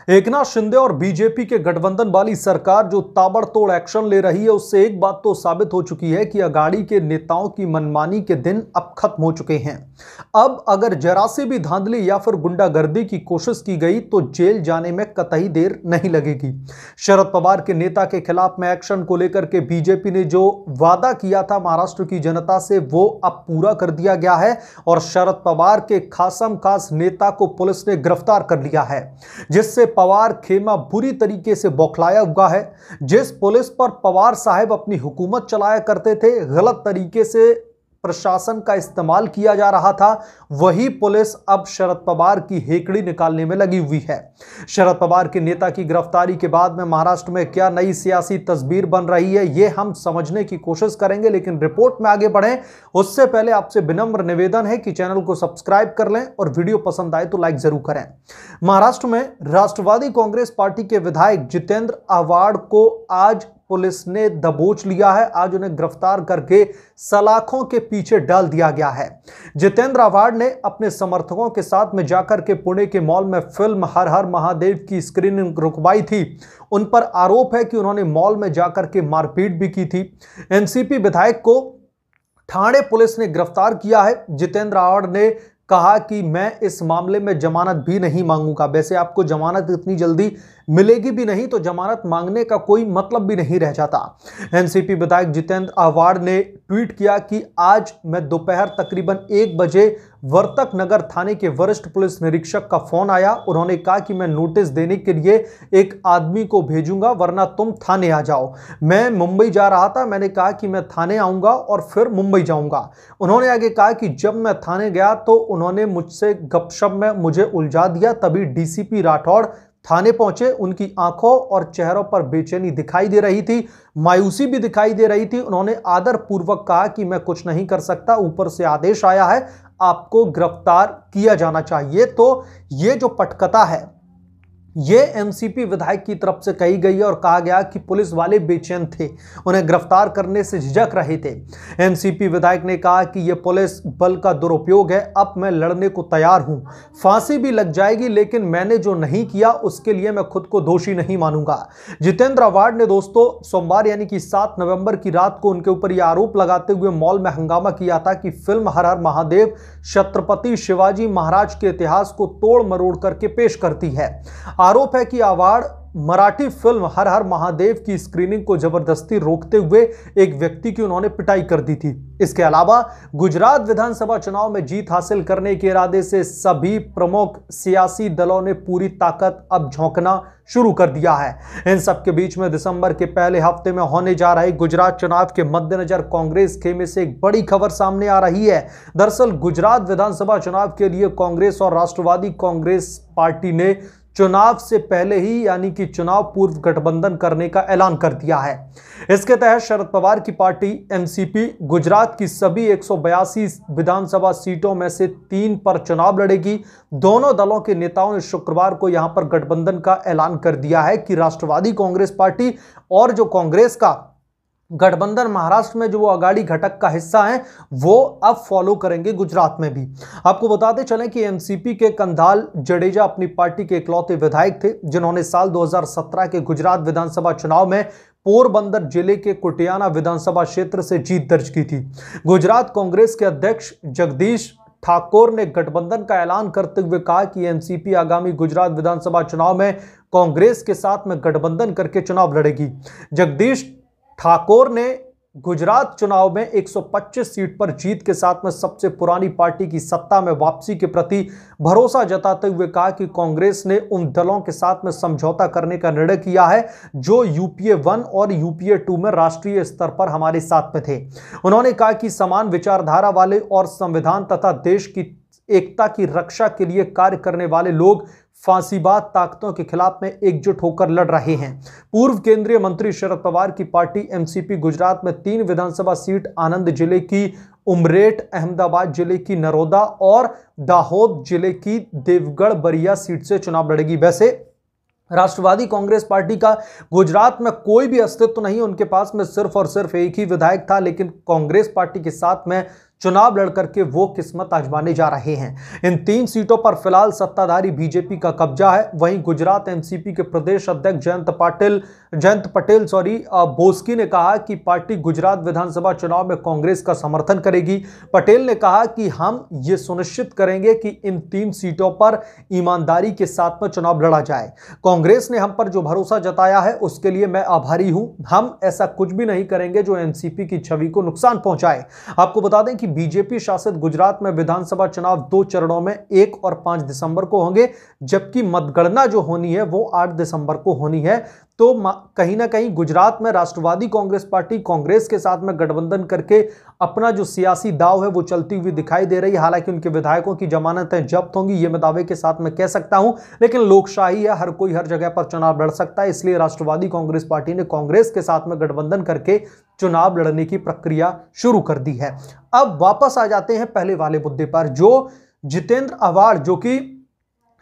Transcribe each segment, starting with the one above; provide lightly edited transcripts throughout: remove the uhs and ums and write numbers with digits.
एकनाथ शिंदे और बीजेपी के गठबंधन वाली सरकार जो ताबड़तोड़ एक्शन ले रही है, उससे एक बात तो साबित हो चुकी है कि अघाड़ी के नेताओं की मनमानी के दिन अब खत्म हो चुके हैं। अब अगर जरा सी भी धांधली या फिर गुंडागर्दी की कोशिश की गई तो जेल जाने में कतई देर नहीं लगेगी। शरद पवार के नेता के खिलाफ में एक्शन को लेकर के बीजेपी ने जो वादा किया था महाराष्ट्र की जनता से, वो अब पूरा कर दिया गया है और शरद पवार के खासम खास नेता को पुलिस ने गिरफ्तार कर लिया है, जिससे पवार खेमा बुरी तरीके से बौखलाया हुआ है। जिस पुलिस पर पवार साहब अपनी हुकूमत चलाया करते थे, गलत तरीके से प्रशासन का इस्तेमाल किया जा रहा था, वही पुलिस अब शरद पवार की हेकड़ी निकालने में लगी हुई है। शरद पवार के नेता की गिरफ्तारी के बाद में महाराष्ट्र में क्या नई सियासी तस्वीर बन रही है, ये हम समझने की कोशिश करेंगे। लेकिन रिपोर्ट में आगे बढ़ें उससे पहले आपसे विनम्र निवेदन है कि चैनल को सब्सक्राइब कर लें और वीडियो पसंद आए तो लाइक जरूर करें। महाराष्ट्र में राष्ट्रवादी कांग्रेस पार्टी के विधायक जितेंद्र आव्हाड को आज पुलिस ने दबोच लिया है। आज उन्हें गिरफ्तार करके सलाखों के पीछे डाल दिया गया है। जितेंद्र आव्हाड ने अपने समर्थकों के साथ में जाकर के पुणे के मॉल में फिल्म हर हर महादेव की स्क्रीनिंग रुकवाई थी। उन पर आरोप है कि उन्होंने मॉल में जाकर के मारपीट भी की थी। एनसीपी विधायक को ठाणे पुलिस ने गिरफ्तार किया है। जितेंद्र आव्हाड ने कहा कि मैं इस मामले में जमानत भी नहीं मांगूंगा। वैसे आपको जमानत इतनी जल्दी मिलेगी भी नहीं तो जमानत मांगने का कोई मतलब भी नहीं रह जाता। एनसीपी विधायक जितेंद्र आव्हाड ने ट्वीट किया कि आज मैं दोपहर तकरीबन 1 बजे वर्तक नगर थाने के वरिष्ठ पुलिस निरीक्षक का फोन आया। उन्होंने कहा कि मैं नोटिस देने के लिए एक आदमी को भेजूंगा, वरना तुम थाने आ जाओ। मैं मुंबई जा रहा था, मैंने कहा कि मैं थाने आऊंगा और फिर मुंबई जाऊंगा। उन्होंने आगे कहा कि जब मैं थाने गया तो उन्होंने मुझसे गपशप में मुझे उलझा दिया। तभी डीसीपी राठौड़ थाने पहुंचे। उनकी आंखों और चेहरों पर बेचैनी दिखाई दे रही थी, मायूसी भी दिखाई दे रही थी। उन्होंने आदर पूर्वक कहा कि मैं कुछ नहीं कर सकता, ऊपर से आदेश आया है, आपको गिरफ्तार किया जाना चाहिए। तो ये जो पटकथा है ये एनसीपी विधायक की तरफ से कही गई है और कहा गया कि पुलिस वाले बेचैन थे, उन्हें गिरफ्तार करने से झिझक रहे थे। एनसीपी विधायक ने कहा कि यह पुलिस बल का दुरुपयोग है। अब मैं लड़ने को तैयार हूं, फांसी भी लग जाएगी, लेकिन मैंने जो नहीं किया उसके लिए मैं खुद को दोषी नहीं मानूंगा। जितेंद्र आव्हाड ने दोस्तों सोमवार यानी कि 7 नवंबर की रात को उनके ऊपर यह आरोप लगाते हुए मॉल में हंगामा किया था कि फिल्म हर हर महादेव छत्रपति शिवाजी महाराज के इतिहास को तोड़ मरोड़ करके पेश करती है। आरोप है कि आव्हाड मराठी फिल्म हर हर महादेव की स्क्रीनिंग को जबरदस्ती रोकते हुए एक व्यक्ति की उन्होंने पिटाई कर दी थी। इसके अलावा गुजरात विधानसभा चुनाव में जीत हासिल करने के इरादे से सभी प्रमुख सियासी दलों ने पूरी ताकत अब झोंकना शुरू कर दिया है। इन सब के बीच में दिसंबर के पहले हफ्ते में होने जा रहे गुजरात चुनाव के मद्देनजर कांग्रेस खेमे से एक बड़ी खबर सामने आ रही है। दरअसल गुजरात विधानसभा चुनाव के लिए कांग्रेस और राष्ट्रवादी कांग्रेस पार्टी ने चुनाव से पहले ही यानी कि चुनाव पूर्व गठबंधन करने का ऐलान कर दिया है। इसके तहत शरद पवार की पार्टी एनसीपी गुजरात की सभी 182 विधानसभा सीटों में से 3 पर चुनाव लड़ेगी। दोनों दलों के नेताओं ने शुक्रवार को यहां पर गठबंधन का ऐलान कर दिया है कि राष्ट्रवादी कांग्रेस पार्टी और जो कांग्रेस का गठबंधन महाराष्ट्र में जो वो अघाड़ी घटक का हिस्सा है, वो अब फॉलो करेंगे गुजरात में भी। आपको बताते चलें कि एनसीपी के कंधाल जडेजा अपनी पार्टी के इकलौते विधायक थे जिन्होंने साल 2017 के गुजरात विधानसभा चुनाव में पोरबंदर जिले के कुटियाना विधानसभा क्षेत्र से जीत दर्ज की थी। गुजरात कांग्रेस के अध्यक्ष जगदीश ठाकुर ने गठबंधन का ऐलान करते हुए कहा कि एनसीपी आगामी गुजरात विधानसभा चुनाव में कांग्रेस के साथ में गठबंधन करके चुनाव लड़ेगी। जगदीश ठाकुर ने गुजरात चुनाव में 125 सीट पर जीत के साथ में सबसे पुरानी पार्टी की सत्ता में वापसी के प्रति भरोसा जताते हुए कहा कि कांग्रेस ने उन दलों के साथ में समझौता करने का निर्णय किया है जो यूपीए 1 और यूपीए 2 में राष्ट्रीय स्तर पर हमारे साथ में थे। उन्होंने कहा कि समान विचारधारा वाले और संविधान तथा देश की एकता की रक्षा के लिए कार्य करने वाले लोग फांसीबाज ताकतों के खिलाफ में एकजुट होकर लड़ रहे हैं। पूर्व केंद्रीय मंत्री शरद पवार की पार्टी एनसीपी गुजरात में 3 विधानसभा सीट आनंद जिले की उमरेठ, अहमदाबाद जिले की नरोदा और दाहोद जिले की देवगढ़ बरिया सीट से चुनाव लड़ेगी। वैसे राष्ट्रवादी कांग्रेस पार्टी का गुजरात में कोई भी अस्तित्व नहीं, उनके पास में सिर्फ और सिर्फ एक ही विधायक था, लेकिन कांग्रेस पार्टी के साथ में चुनाव लड़कर के वो किस्मत आजमाने जा रहे हैं। इन 3 सीटों पर फिलहाल सत्ताधारी बीजेपी का कब्जा है। वहीं गुजरात एनसीपी के प्रदेश अध्यक्ष जयंत पटेल बोस्की ने कहा कि पार्टी गुजरात विधानसभा चुनाव में कांग्रेस का समर्थन करेगी। पटेल ने कहा कि हम ये सुनिश्चित करेंगे कि इन 3 सीटों पर ईमानदारी के साथ में चुनाव लड़ा जाए। कांग्रेस ने हम पर जो भरोसा जताया है उसके लिए मैं आभारी हूं। हम ऐसा कुछ भी नहीं करेंगे जो एनसीपी की छवि को नुकसान पहुंचाए। आपको बता दें कि बीजेपी शासित गुजरात में विधानसभा चुनाव 2 चरणों में 1 और 5 दिसंबर को होंगे, जबकि मतगणना जो होनी है वो 8 दिसंबर को होनी है। तो कहीं ना कहीं गुजरात में राष्ट्रवादी कांग्रेस पार्टी कांग्रेस के साथ में गठबंधन करके अपना जो सियासी दांव है वो चलती हुई दिखाई दे रही है। हालांकि उनके विधायकों की जमानतें जब्त होंगी, ये मैं दावे के साथ में कह सकता हूं, लेकिन लोकशाही है, हर कोई हर जगह पर चुनाव लड़ सकता है। इसलिए राष्ट्रवादी कांग्रेस पार्टी ने कांग्रेस के साथ में गठबंधन करके चुनाव लड़ने की प्रक्रिया शुरू कर दी है। अब वापस आ जाते हैं पहले वाले मुद्दे पर। जो जितेंद्र आव्हाड, जो कि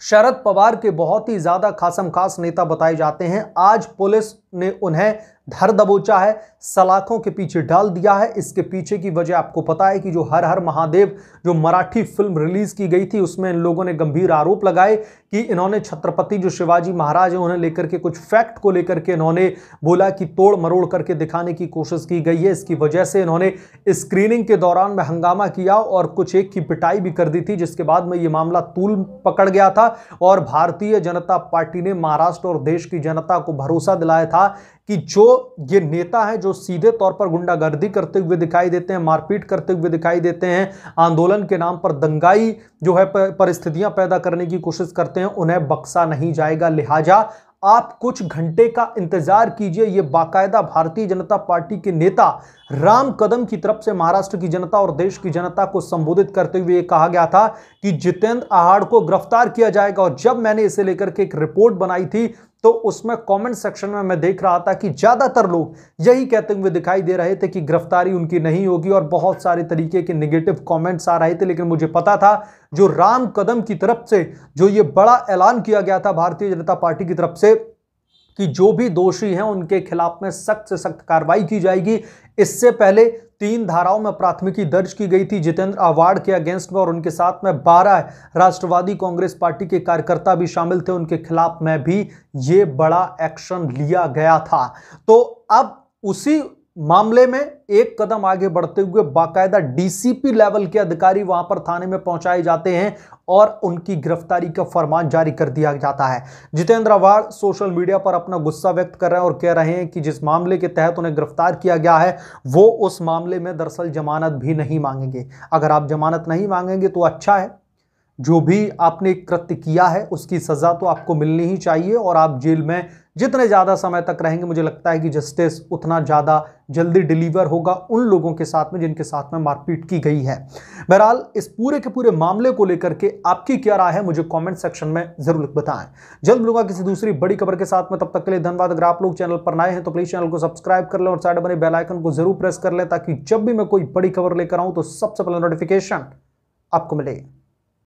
शरद पवार के बहुत ही ज्यादा खास नेता बताए जाते हैं, आज पुलिस ने उन्हें धर दबोचा है, सलाखों के पीछे डाल दिया है। इसके पीछे की वजह आपको पता है कि जो हर हर महादेव जो मराठी फिल्म रिलीज की गई थी उसमें इन लोगों ने गंभीर आरोप लगाए कि इन्होंने छत्रपति जो शिवाजी महाराज है उन्हें लेकर के कुछ फैक्ट को लेकर के इन्होंने बोला कि तोड़ मरोड़ करके दिखाने की कोशिश की गई है। इसकी वजह से इन्होंने स्क्रीनिंग के दौरान में हंगामा किया और कुछ एक की पिटाई भी कर दी थी, जिसके बाद में ये मामला तूल पकड़ गया था और भारतीय जनता पार्टी ने महाराष्ट्र और देश की जनता को भरोसा दिलाया था कि जो ये नेता हैं जो सीधे तौर पर गुंडागर्दी करते हुए दिखाई देते हैं, मारपीट करते हुए दिखाई देते हैं, आंदोलन के नाम पर दंगाई जो है परिस्थितियां पैदा करने की कोशिश करते हैं, उन्हें बख्शा नहीं जाएगा। लिहाजा आप कुछ घंटे का इंतजार कीजिए। ये बाकायदा भारतीय जनता पार्टी के नेता राम कदम की तरफ से महाराष्ट्र की जनता और देश की जनता को संबोधित करते हुए कहा गया था कि जितेंद्र आव्हाड को गिरफ्तार किया जाएगा। और जब मैंने इसे लेकर के एक रिपोर्ट बनाई थी तो उसमें कमेंट सेक्शन में मैं देख रहा था कि ज्यादातर लोग यही कहते हुए दिखाई दे रहे थे कि गिरफ्तारी उनकी नहीं होगी और बहुत सारे तरीके के नेगेटिव कमेंट्स आ रहे थे। लेकिन मुझे पता था जो राम कदम की तरफ से जो ये बड़ा ऐलान किया गया था भारतीय जनता पार्टी की तरफ से कि जो भी दोषी हैं उनके खिलाफ में सख्त से सख्त कार्रवाई की जाएगी। इससे पहले 3 धाराओं में प्राथमिकी दर्ज की गई थी जितेंद्र आव्हाड के अगेंस्ट में और उनके साथ में 12 राष्ट्रवादी कांग्रेस पार्टी के कार्यकर्ता भी शामिल थे, उनके खिलाफ में भी ये बड़ा एक्शन लिया गया था। तो अब उसी मामले में एक कदम आगे बढ़ते हुए बाकायदा डीसीपी लेवल के अधिकारी वहां पर थाने में पहुंचाए जाते हैं और उनकी गिरफ्तारी का फरमान जारी कर दिया जाता है। जितेंद्र आव्हाड सोशल मीडिया पर अपना गुस्सा व्यक्त कर रहे हैं और कह रहे हैं कि जिस मामले के तहत उन्हें गिरफ्तार किया गया है वो उस मामले में दरअसल जमानत भी नहीं मांगेंगे। अगर आप जमानत नहीं मांगेंगे तो अच्छा है, जो भी आपने कृत्य किया है उसकी सजा तो आपको मिलनी ही चाहिए और आप जेल में जितने ज्यादा समय तक रहेंगे मुझे लगता है कि जस्टिस उतना ज्यादा जल्दी डिलीवर होगा उन लोगों के साथ में जिनके साथ में मारपीट की गई है। बहरहाल इस पूरे के पूरे मामले को लेकर के आपकी क्या राय है मुझे कमेंट सेक्शन में जरूर बताएं। जल्द मिलूंगा किसी दूसरी बड़ी खबर के साथ में, तब तक के लिए धन्यवाद। अगर आप लोग चैनल पर नए हैं तो प्लीज चैनल को सब्सक्राइब कर लें और साइड बने बेल आइकन को जरूर प्रेस कर लें ताकि जब भी मैं कोई बड़ी खबर लेकर आऊं तो सबसे पहले नोटिफिकेशन आपको मिले।